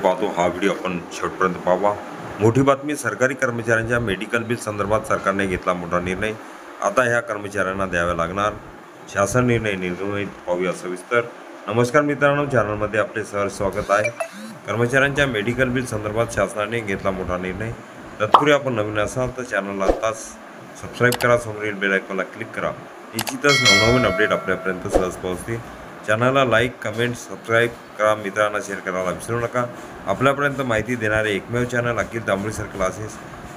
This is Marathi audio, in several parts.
पाहतो हा व्हिडिओ आपण शेवटपर्यंत पाहावा। मोठी बातमी, सरकारी कर्मचाऱ्यांच्या मेडिकल बिल संदर्भात सरकारने घेतला मोठा निर्णय। आता ह्या कर्मचाऱ्यांना द्यावे लागणार शासन निर्णय निर्गमित पाहूया सविस्तर। नमस्कार मित्रांनो, चॅनलमध्ये आपले सहर्ष स्वागत आहे। कर्मचाऱ्यांच्या मेडिकल बिल संदर्भात शासनाने घेतला मोठा निर्णय। तत्पूर्वी आपण नवीन असाल तर चॅनलला आताच सबस्क्राईब करा, समोरील बेल आयकॉनला क्लिक करा। निश्चितच नवनवीन अपडेट आपल्यापर्यंत सहज पोहोचतील। चॅनलला लाईक, कमेंट, सबस्क्राईब करा, मित्रांना शेअर करायला विसरू नका। आपल्यापर्यंत माहिती देणारे एकमेव चॅनल अखिल तांबोळीकर क्लासेस।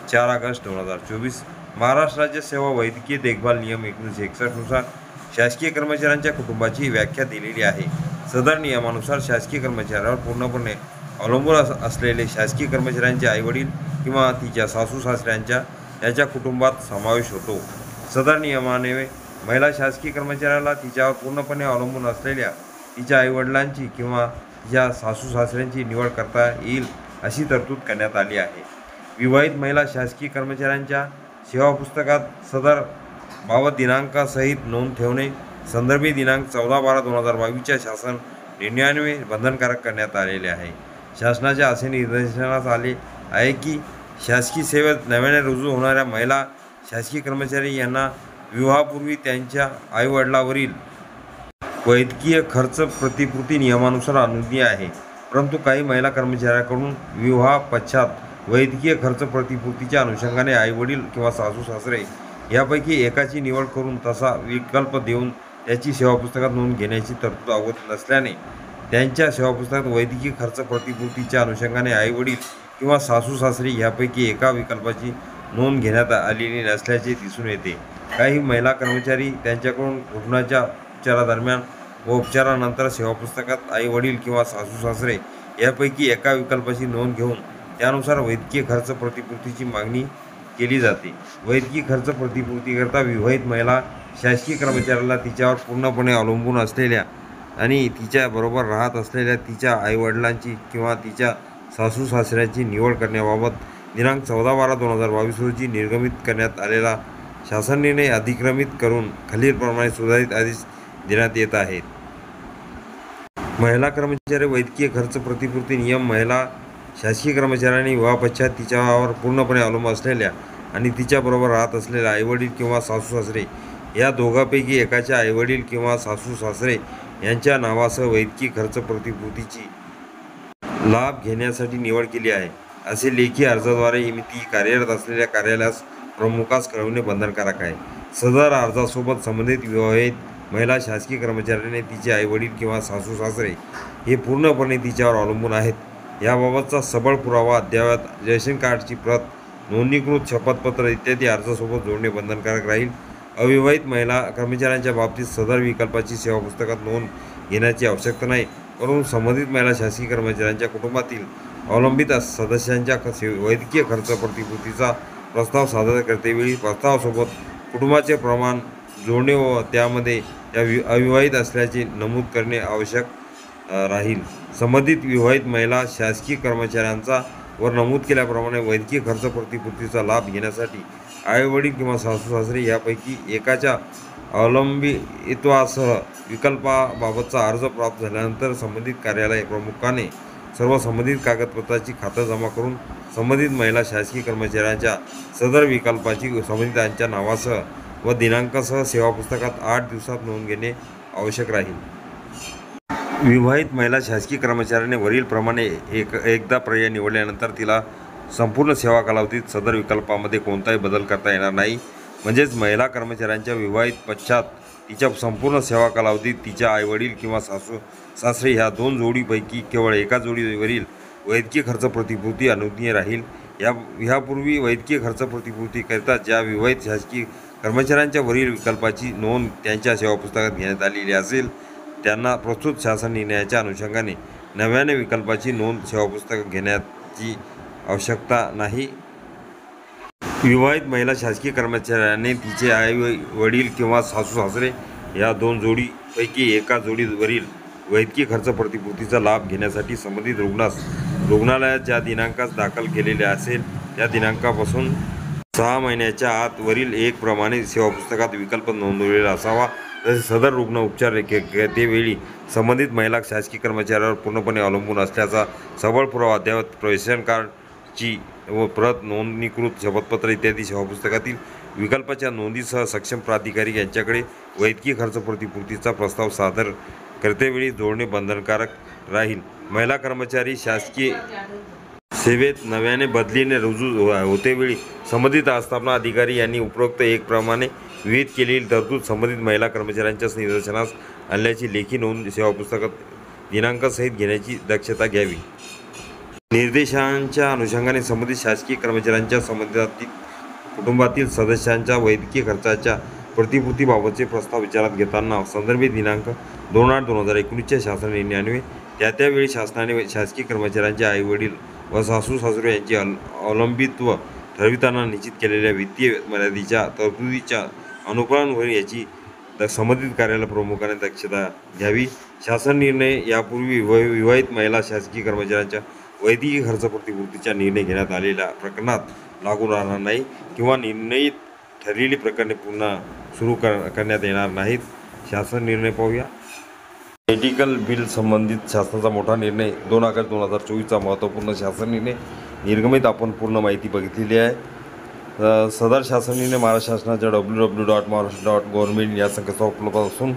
4 ऑगस्ट 2024 महाराष्ट्र राज्य सेवा वैद्यकीय देखभाल नियम 1961 नुसार शासकीय कर्मचाऱ्यांच्या कुटुंबाची व्याख्या दिलेली आहे। सदर नियमानुसार शासकीय कर्मचाऱ्यावर पूर्णपणे अवलंबून असलेले शासकीय कर्मचाऱ्यांचे आईवडील किंवा तिच्या सासू सासऱ्यांचा याच्या कुटुंबात समावेश होतो। सदर नियमाने महिला शासकीय कर्मचाऱ्याला तिच्यावर पूर्णपणे अवलंबून असलेल्या तिच्या आईवडिलांची किंवा तिच्या सासू सासऱ्यांची निवड करता येईल अशी तरतूद करण्यात आली आहे। विवाहित महिला शासकीय कर्मचाऱ्यांच्या सेवा पुस्तकात सदर बाबत दिनांकासहित नोंद ठेवणे संदर्भी दिनांक 14/12/2022च्या शासन निर्णयाने बंधनकारक करण्यात आलेले आहे। शासनाच्या असे निर्देशनास आले आहे की शासकीय सेवेत नव्याने रुजू होणाऱ्या महिला शासकीय कर्मचारी यांना विवाहापूर्वी त्यांच्या आईवडिलांवरील वैद्यकीय खर्च प्रतिपूर्ती नियमानुसार अनुज्ञेय आहे, परंतु काही महिला कर्मचाऱ्यांकडून विवाह पश्चात वैद्यकीय खर्च प्रतिपूर्तीच्या अनुषंगाने आईवडील किंवा सासू सासरे यापैकी एकाची निवड करून तसा विकल्प देऊन त्याची सेवा पुस्तकात नोंद घेण्याची तरतूद अवगत नसल्याने त्यांच्या सेवा पुस्तकात वैद्यकीय खर्च प्रतिपूर्तीच्या अनुषंगाने आईवडील किंवा सासू सासरे यापैकी एका विकल्पाची नोंद घेण्यात आलेली नसल्याचे दिसून येते। काही महिला कर्मचारी त्यांच्याकडून रुग्णाच्या उपचारादरम्यान व उपचारानंतर सेवा पुस्तकात आईवडील किंवा सासू सासरे यापैकी एका विकल्पाची नोंद घेऊन त्यानुसार वैद्यकीय खर्च प्रतिपूर्तीची मागणी केली जाते। वैद्यकीय खर्च प्रतिपूर्तीकरता विवाहित महिला शासकीय कर्मचाऱ्याला तिच्यावर पूर्णपणे अवलंबून असलेल्या आणि तिच्याबरोबर राहत असलेल्या तिच्या आईवडिलांची किंवा तिच्या सासू सासऱ्यांची निवड करण्याबाबत दिनांक 14/12/2022 रोजी निर्गमित करण्यात आलेला शासन निर्णय अधिक्रमित करून खालीलप्रमाणे सुधारित आदेश देण्यात येत आहेत। महिला कर्मचारी वैद्यकीय खर्च प्रतिपूर्ती नियम महिला शासकीय कर्मचाऱ्यांनी विवाहापश्चात तिच्यावर पूर्णपणे अवलंबून असलेल्या आणि तिच्याबरोबर राहत असलेल्या आईवडील किंवा सासू सासरे या दोघांपैकी एकाच्या आईवडील किंवा सासू सासरे यांच्या नावासह वैद्यकीय खर्च प्रतिपूर्तीची लाभ घेण्यासाठी निवड केली आहे असे लेखी अर्जाद्वारे ती कार्यरत असलेल्या कार्यालयास प्रमुखास कळवणे बंधनकारक आहे। सदर अर्जासोबत संबंधित विवाहित महिला शासकीय कर्मचाऱ्याने तिचे आईवडील किंवा सासू सासरे हे पूर्णपणे तिच्यावर अवलंबून आहेत याबाबतचा सबळ पुरावा, अद्ययावत रेशन कार्डची प्रत, नोंदणीकृत शपथपत्र इत्यादी अर्जासोबत जोडणे बंधनकारक राहील। अविवाहित महिला कर्मचाऱ्यांच्या बाबतीत सदर विकल्पाची सेवा पुस्तकात नोंद घेण्याची आवश्यकता नाही, परंतु संबंधित महिला शासकीय कर्मचाऱ्यांच्या कुटुंबातील अवलंबित सदस्यांच्या वैद्यकीय खर्च प्रतिपूर्तीचा प्रस्ताव सादर करतेवेळी प्रस्तावासोबत कुटुंबाचे प्रमाण जोडणे व त्यामध्ये त्या अविवाहित असल्याचे नमूद करणे आवश्यक राहील। संबंधित विवाहित महिला शासकीय कर्मचाऱ्यांचा वर नमूद केल्याप्रमाणे वैद्यकीय खर्च प्रतिपूर्तीचा लाभ घेण्यासाठी आईवडील किंवा सासू सासरे यापैकी एकाच्या अवलंबित्वासह विकल्पाबाबतचा अर्ज प्राप्त झाल्यानंतर संबंधित कार्यालय प्रमुखाने सर्व संबंधित कागदपत्रांची खातर जमा करून संबंधित महिला शासकीय कर्मचाऱ्यांच्या सदर विकल्पाची संबंधितांच्या नावासह व दिनांकासह सेवा पुस्तकात 8 दिवसात नोंद घेणे आवश्यक राहील। विवाहित महिला शासकीय कर्मचाऱ्याने वरील प्रमाणे एकदा पर्याय निवडल्यानंतर तिला संपूर्ण सेवा कालावधीत सदर विकल्पामध्ये कोणताही बदल करता येणार नाही। म्हणजेच महिला कर्मचाऱ्यांच्या विवाहित पश्चात तिच्या संपूर्ण सेवा कालावधीत तिच्या आईवडील किंवा सासू सासरे ह्या 2 जोडीपैकी केवळ एका जोडीवरील वैद्यकीय खर्च प्रतिपूर्ती अनुज्ञेय राहील। ह्यापूर्वी वैद्यकीय खर्च प्रतिपूर्तीकरिता ज्या विवाहित शासकीय कर्मचाऱ्यांच्या वरील विकल्पाची नोंद त्यांच्या सेवा पुस्तकात घेण्यात आलेली असेल त्यांना प्रस्तुत शासन निर्णयाच्या अनुषंगाने नव्याने विकल्पाची नोंद सेवा पुस्तकात घेण्याची आवश्यकता नाही। विवाहित महिला शासकीय कर्मचाऱ्याने तिचे आई वडील किंवा सासू सासरे या 2 जोडीपैकी एका जोडीवरील वैद्यकीय खर्च प्रतिपूर्तीचा लाभ घेण्यासाठी संबंधित रुग्णास रुग्णालयात ज्या दिनांकास दाखल केलेले असेल त्या दिनांकापासून 6 महिन्याच्या आत वरील एक प्रमाणे सेवा पुस्तकात विकल्प नोंदवलेला असावा तसेच सदर रुग्ण उपचार घेतेवेळी संबंधित महिला शासकीय कर्मचाऱ्यावर पूर्णपणे अवलंबून असल्याचा सबळ पुरावा अद्ययावत रेशन कार्डची व प्रत, नोंदणीकृत शपथपत्र इत्यादी सेवापुस्तकातील विकल्पाच्या नोंदीसह सक्षम प्राधिकारी यांच्याकडे वैद्यकीय खर्च प्रतिपूर्तीचा प्रस्ताव सादर करतेवेळी जोडणे बंधनकारक राहील. महिला कर्मचारी शासकीय सेवेत नव्याने बदलीने रुजू होतेवेळी संबंधित आस्थापना अधिकारी यांनी उपरोक्त एक प्रमाणे विहित केलेली तरतूद संबंधित महिला कर्मचाऱ्यांच्या निदर्शनास आणल्याची लेखी नोंद सेवापुस्तकात दिनांकासहित घेण्याची दक्षता घ्यावी. निर्देशांच्या अनुषंगाने संबंधित शासकीय कर्मचाऱ्यांच्या संबंधित कुटुंबातील सदस्यांच्या वैद्यकीय खर्चाच्या प्रतिपूर्तीबाबतचे प्रस्ताव विचारात घेताना संदर्भित दिनांक 2/8/2019च्या शासन निर्णयान्वये त्यावेळी शासनाने शासकीय कर्मचाऱ्यांचे आईवडील व सासू-सासरे यांचे अवलंबित्व ठरविताना निश्चित केलेल्या वित्तीय मर्यादेच्या तरतुदीच्या अनुपालन होईल याची संबंधित कार्यालय प्रमुखाने दक्षता घ्यावी. शासन निर्णय यापूर्वी विवाहित महिला शासकीय कर्मचाऱ्यांच्या वैद्यकीय खर्च प्रतिपूर्तीचा निर्णय घेण्यात आलेल्या प्रकरणात लागू राहणार नाही किंवा निर्णयित ठरलेली प्रकरणे पुन्हा सुरू करण्यात येणार नाहीत. शासन निर्णय पाहूया. मेडिकल बिल संबंधित शासनाचा मोठा निर्णय 2 ऑगस्ट 2024चा महत्त्वपूर्ण शासन निर्णय निर्गमित आपण पूर्ण माहिती बघितलेली आहे. सदर शासन निर्णय महाराष्ट्र शासनाच्या www.maharashtra.gov.in या संकेतस्थळावर उपलब्ध असून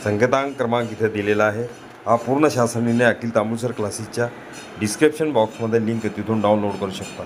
संकेतांक क्रमांक इथे दिलेला आहे. हा पूर्ण शासन निर्णय अखिल तांबुळसर क्लासेसच्या डिस्क्रिप्शन बॉक्समध्ये लिंक तिथून डाउनलोड करू शकता.